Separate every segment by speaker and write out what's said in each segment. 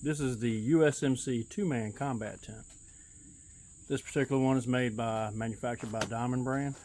Speaker 1: This is the USMC two-man combat tent. This particular one is manufactured by Diamond brand.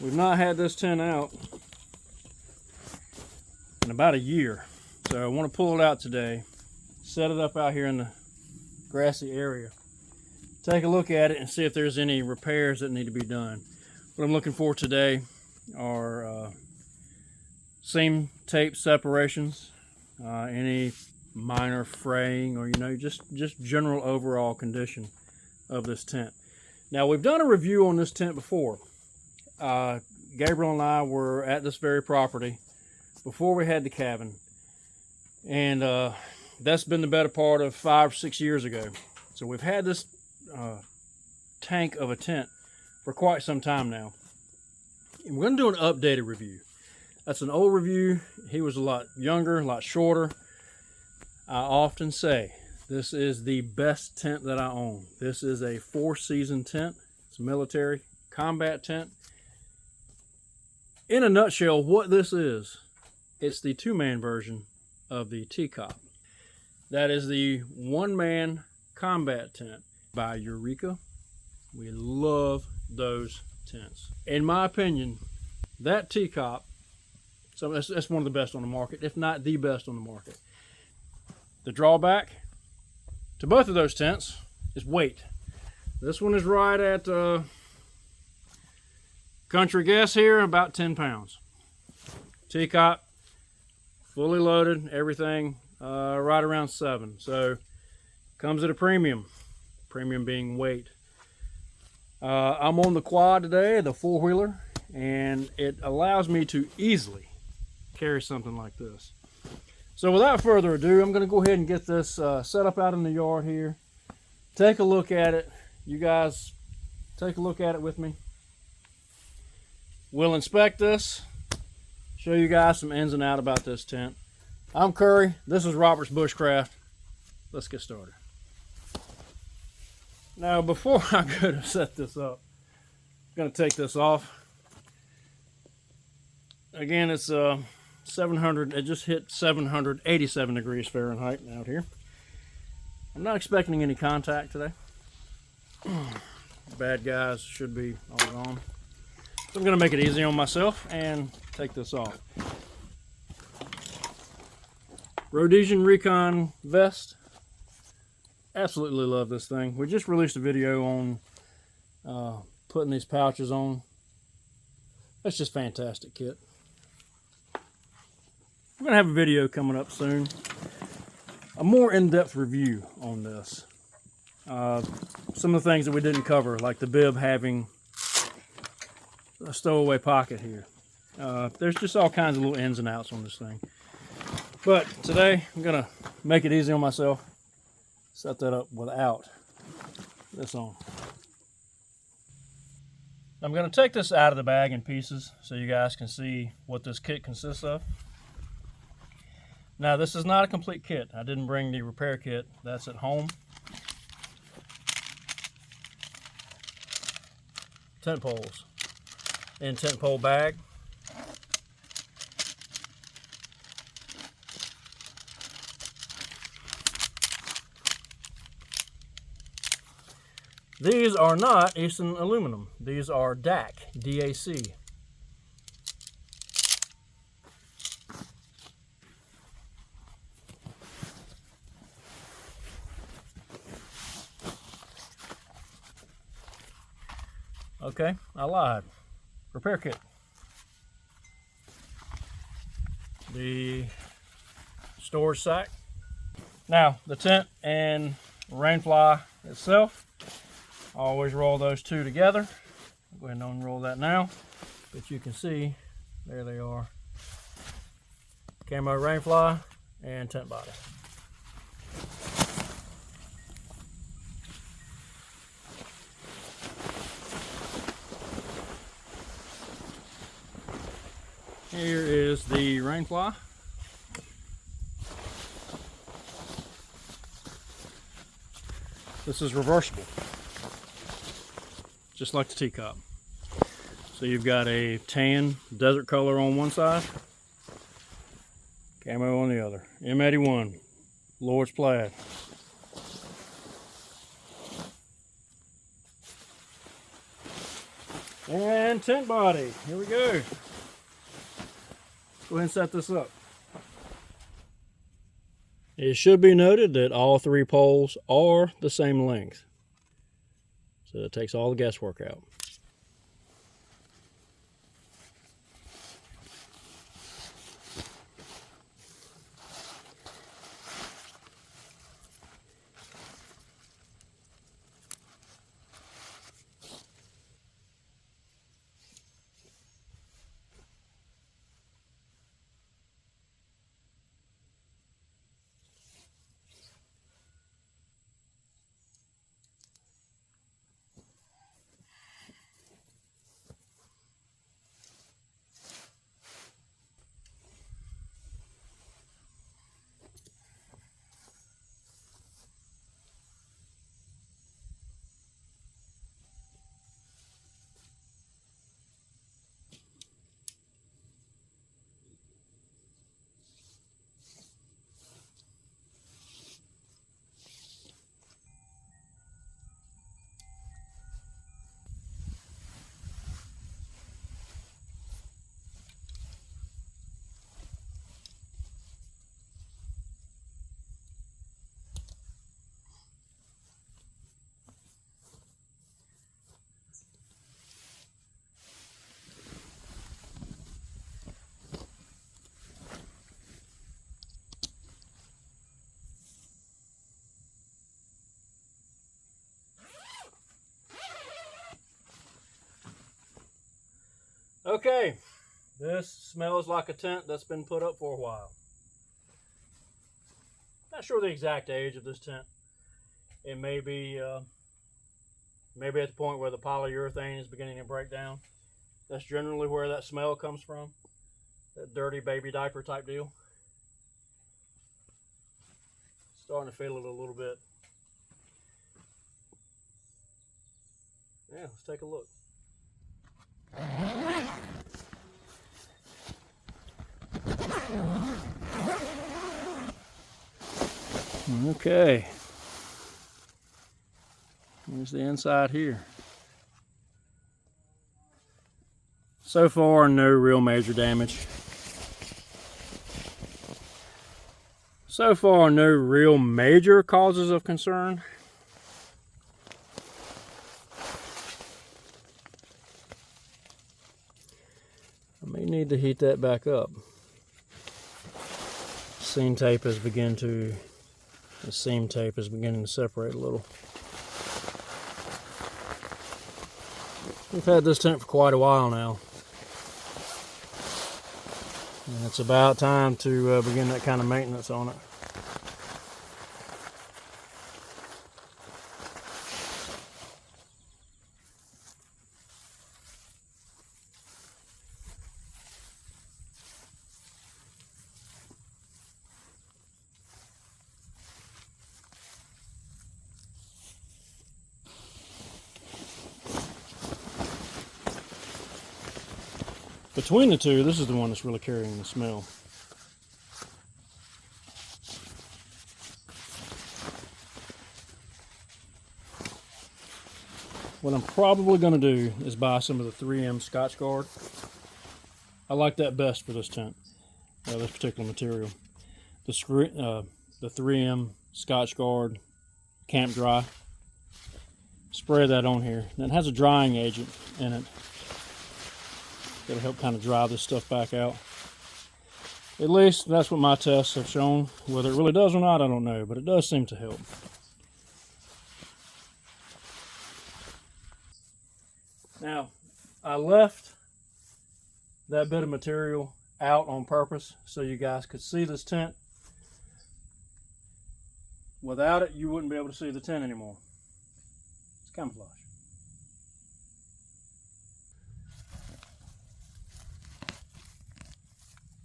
Speaker 1: We've not had this tent out in about a year, so I want to pull it out today, set it up out here in the grassy area, take a look at it and see if there's any repairs that need to be done. What I'm looking for today are seam tape separations, any minor fraying, or just general overall condition of this tent. Now, we've done a review on this tent before. Gabriel and I were at this very property before we had the cabin, and that's been the better part of 5 or 6 years ago. So we've had this tank of a tent for quite some time now. And we're going to do an updated review. That's an old review. He was a lot younger, a lot shorter. I often say this is the best tent that I own. This is a 4-season tent. It's a military combat tent. In a nutshell, what this is, it's the two-man version of the Teacop. That is the one-man combat tent by Eureka. We love those tents. In my opinion, that Teacop, so that's one of the best on the market, if not the best on the market. The drawback to both of those tents is weight. This one is right at country guess here, about 10 pounds. Teacop, fully loaded, everything right around 7. So comes at a premium being weight. I'm on the quad today, the 4-wheeler, and it allows me to easily carry something like this. So without further ado, I'm going to go ahead and get this set up out in the yard here. Take a look at it. You guys take a look at it with me. We'll inspect this, show you guys some ins and outs about this tent. I'm Curry. This is Robert's Bushcraft. Let's get started. Now, before I go to set this up, I'm going to take this off. Again, it's 700. It just hit 787 degrees Fahrenheit out here. I'm not expecting any contact today. Bad guys should be all gone. So I'm going to make it easy on myself and take this off. Rhodesian Recon vest. Absolutely love this thing. We just released a video on putting these pouches on. That's just fantastic kit. We're going to have a video coming up soon. A more in-depth review on this. Some of the things that we didn't cover, like the bib having a stowaway pocket here. There's just all kinds of little ins and outs on this thing. But today, I'm going to make it easy on myself. Set that up without this on. I'm going to take this out of the bag in pieces so you guys can see what this kit consists of. Now, this is not a complete kit. I didn't bring the repair kit. That's at home. Tent poles in tent pole bag. These are not Easton aluminum. These are DAC, D-A-C. Okay, I lied. Repair kit. The storage sack. Now, the tent and rainfly itself. Always roll those two together. I'll go ahead and unroll that now. But you can see, there they are. Camo rainfly and tent body. Here is the rainfly. This is reversible, just like the Teacop. So you've got a tan desert color on one side, Camo on the other. M81, Lord's Plaid. And tent body, here we go. Go ahead and set this up. It should be noted that all 3 poles are the same length. So it takes all the guesswork out. Okay, this smells like a tent that's been put up for a while. Not sure the exact age of this tent. It may be maybe at the point where the polyurethane is beginning to break down. That's generally where that smell comes from. That dirty baby diaper type deal. Starting to feel it a little bit. Yeah, let's take a look. Okay. Here's the inside here. So far, no real major damage. So far, no real major causes of concern. I may need to heat that back up. Seam tape is beginning to separate a little. We've had this tent for quite a while now. And it's about time to begin that kind of maintenance on it. Between the two, this is the one that's really carrying the smell. What I'm probably going to do is buy some of the 3M Scotch Guard. I like that best for this tent, this particular material. The 3M Scotch Guard Camp Dry. Spray that on here. And it has a drying agent in it. It'll help kind of dry this stuff back out. At least that's what my tests have shown. Whether it really does or not, I don't know, but it does seem to help. Now, I left that bit of material out on purpose so you guys could see this tent. Without it, you wouldn't be able to see the tent anymore. It's camouflage.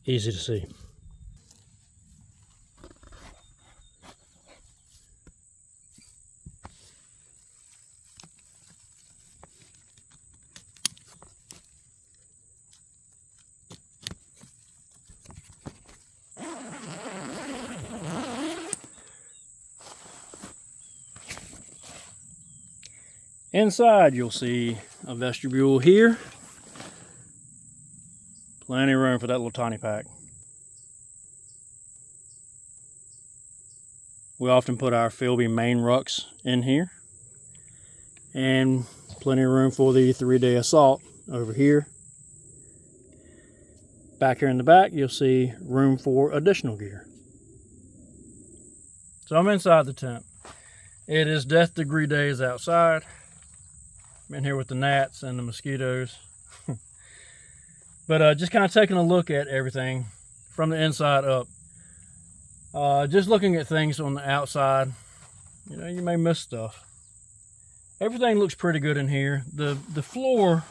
Speaker 1: Easy to see. Inside, you'll see a vestibule here. Plenty of room for that little tiny pack. We often put our Philby main rucks in here. And plenty of room for the 3-day assault over here. Back here in the back, you'll see room for additional gear. So I'm inside the tent. It is death degree days outside. I'm in here with the gnats and the mosquitoes. But just kind of taking a look at everything from the inside up. Just looking at things on the outside, you know, you may miss stuff. Everything looks pretty good in here. The floor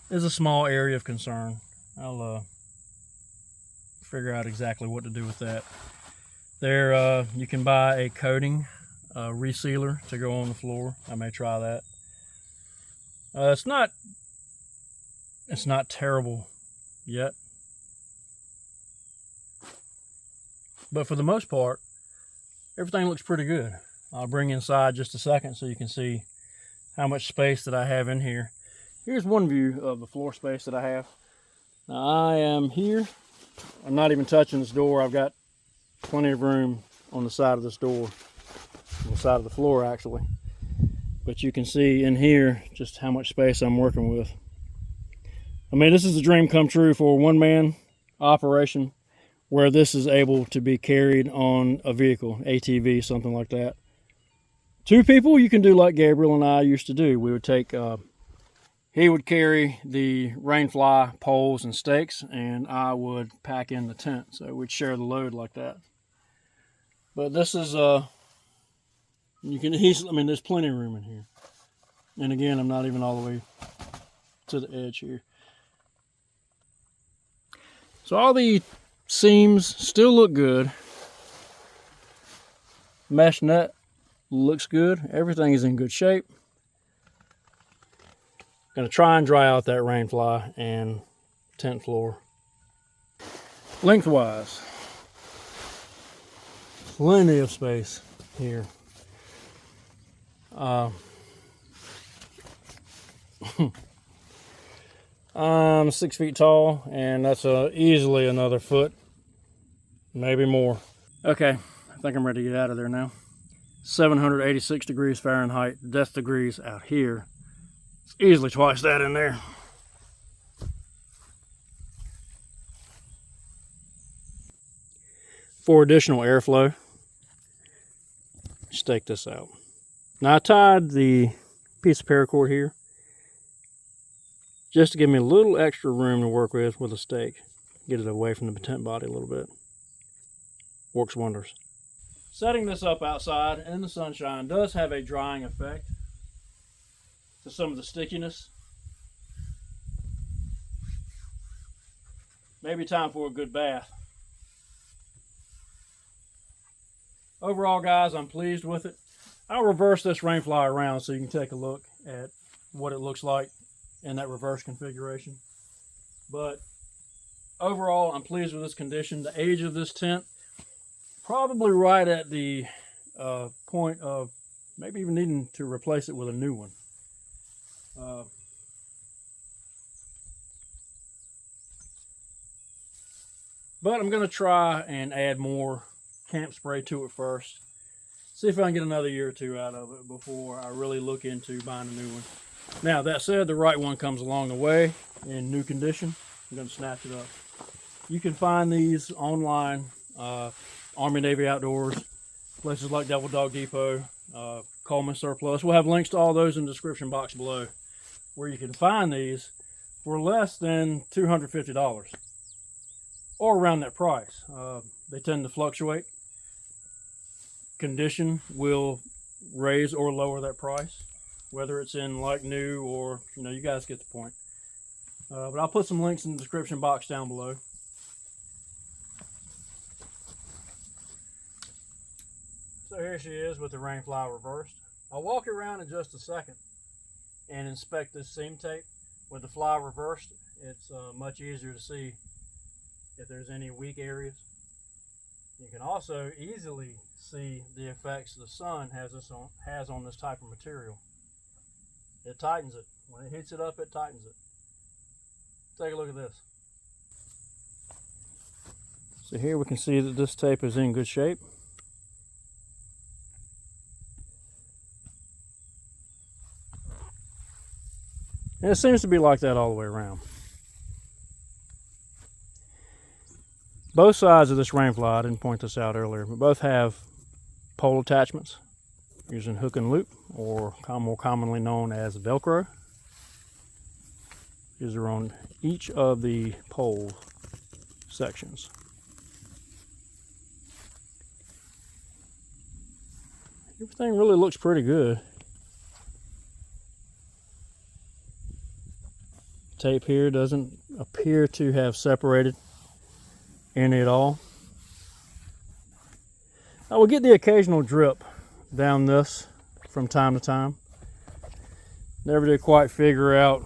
Speaker 1: is a small area of concern. I'll figure out exactly what to do with that. There, you can buy a coating resealer to go on the floor. I may try that. It's not terrible yet, but for the most part, everything looks pretty good. I'll bring inside just a second so you can see how much space that I have in here. Here's one view of the floor space that I have. Now I am here. I'm not even touching this door. I've got plenty of room on the side of this door, on the side of the floor actually. But you can see in here just how much space I'm working with. I mean, this is a dream come true for a one-man operation where this is able to be carried on a vehicle, ATV, something like that. 2 people, you can do like Gabriel and I used to do. We would take he would carry the rainfly poles and stakes, and I would pack in the tent. So we'd share the load like that. But this is, you can easily, I mean, there's plenty of room in here. And again, I'm not even all the way to the edge here. So all the seams still look good. Mesh net looks good. Everything is in good shape. Gonna try and dry out that rainfly and tent floor. Lengthwise, plenty of space here. I'm 6 feet tall, and that's easily another foot, maybe more. Okay, I think I'm ready to get out of there now. 786 degrees Fahrenheit, death degrees out here. It's easily twice that in there. For additional airflow, stake this out. Now I tied the piece of paracord here just to give me a little extra room to work with a stake. Get it away from the tent body a little bit. Works wonders. Setting this up outside in the sunshine does have a drying effect to some of the stickiness. Maybe time for a good bath. Overall, guys, I'm pleased with it. I'll reverse this rainfly around so you can take a look at what it looks like in that reverse configuration. But overall, I'm pleased with this condition. The age of this tent, probably right at the point of maybe even needing to replace it with a new one. But I'm going to try and add more camp spray to it first. See if I can get another year or 2 out of it before I really look into buying a new one. Now, that said, the right one comes along the way in new condition. I'm going to snatch it up. You can find these online, Army Navy Outdoors, places like Devil Dog Depot, Coleman Surplus. We'll have links to all those in the description box below, where you can find these for less than $250 or around that price. They tend to fluctuate. Condition will raise or lower that price, whether it's in like new or, you know, you guys get the point. But I'll put some links in the description box down below. So here she is with the rainfly reversed. I'll walk around in just a second and inspect this seam tape. With the fly reversed, it's much easier to see if there's any weak areas. You can also easily see the effects the sun has on this type of material. It tightens it. When it hits it up, it tightens it. Take a look at this. So here we can see that this tape is in good shape. And it seems to be like that all the way around. Both sides of this rain fly, I didn't point this out earlier, but both have pole attachments using hook and loop, or more commonly known as Velcro. These are on each of the pole sections. Everything really looks pretty good. Tape here doesn't appear to have separated any at all. I will get the occasional drip down this from time to time. Never did quite figure out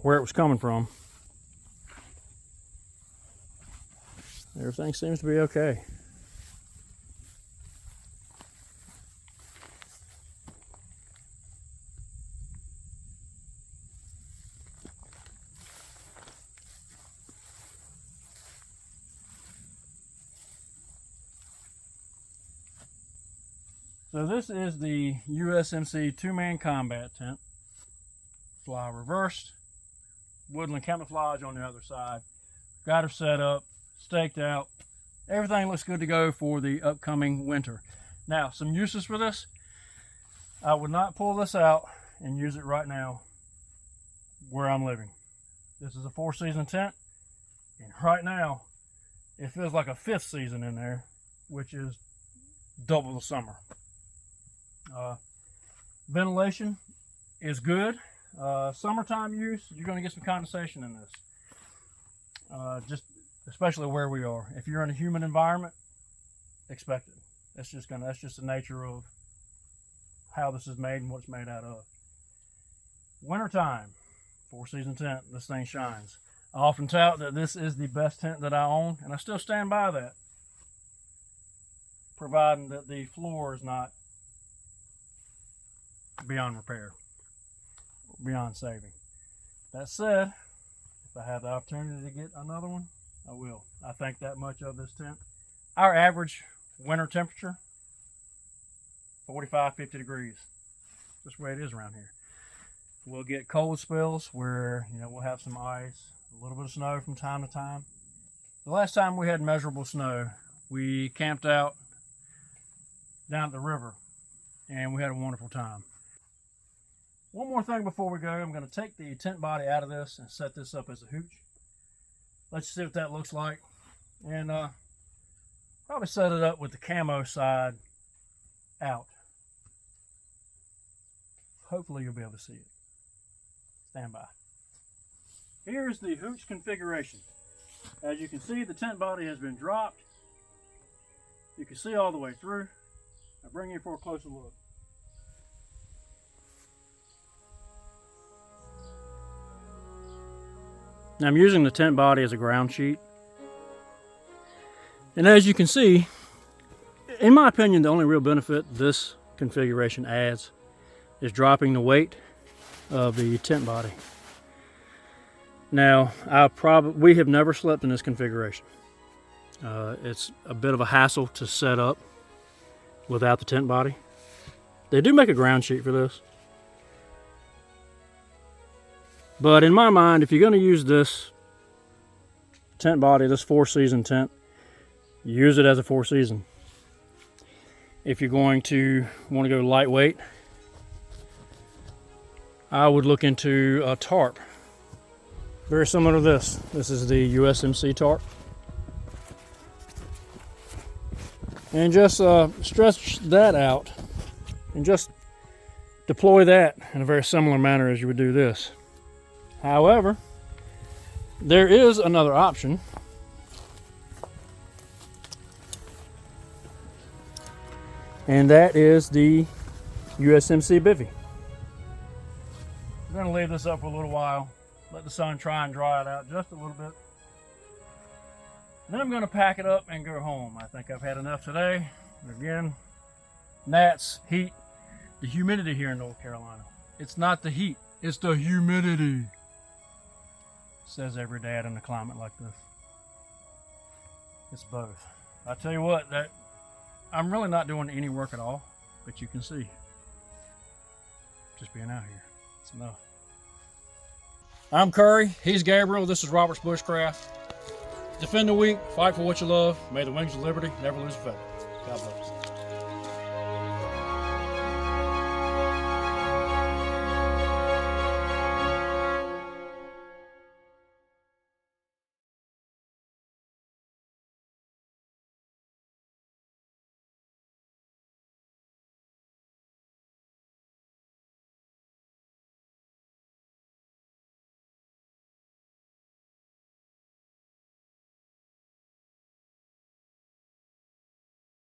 Speaker 1: where it was coming from. Everything seems to be okay. So this is the USMC two-man combat tent. Fly reversed, woodland camouflage on the other side. Got her set up, staked out. Everything looks good to go for the upcoming winter. Now, some uses for this. I would not pull this out and use it right now where I'm living. This is a 4-season tent, and right now it feels like a 5th season in there, which is double the summer. Ventilation is good. Summertime use, you're going to get some condensation in this. Just especially where we are. If you're in a humid environment, expect it. That's just the nature of how this is made and what it's made out of. Wintertime, 4-season tent, this thing shines. I often tout that this is the best tent that I own, and I still stand by that, providing that the floor is not beyond repair, beyond saving. That said, if I have the opportunity to get another one, I will. I think that much of this tent. Our average winter temperature, 45, 50 degrees. That's the way it is around here. We'll get cold spells where, we'll have some ice, a little bit of snow from time to time. The last time we had measurable snow, we camped out down at the river, and we had a wonderful time. One more thing before we go, I'm going to take the tent body out of this and set this up as a hooch. Let's see what that looks like. And probably set it up with the camo side out. Hopefully you'll be able to see it. Stand by. Here's the hooch configuration. As you can see, the tent body has been dropped. You can see all the way through. I'll bring you for a closer look. Now I'm using the tent body as a ground sheet. And as you can see, in my opinion, the only real benefit this configuration adds is dropping the weight of the tent body. Now, we have never slept in this configuration. It's a bit of a hassle to set up without the tent body. They do make a ground sheet for this. But in my mind, if you're going to use this tent body, this 4-season tent, use it as a 4-season. If you're going to want to go lightweight, I would look into a tarp. Very similar to this. This is the USMC tarp. And just stretch that out and just deploy that in a very similar manner as you would do this. However, there is another option. And that is the USMC bivvy. I'm going to leave this up for a little while, let the sun try and dry it out just a little bit. Then I'm going to pack it up and go home. I think I've had enough today. Again, gnats, heat, the humidity here in North Carolina It's not the heat, it's the humidity. Says every dad in a climate like this. It's both. I tell you what, that I'm really not doing any work at all, but you can see, just being out here, it's enough. I'm Curry, he's Gabriel, this is Robert's Bushcraft. Defend the weak, fight for what you love. May the wings of liberty never lose a feather. God bless.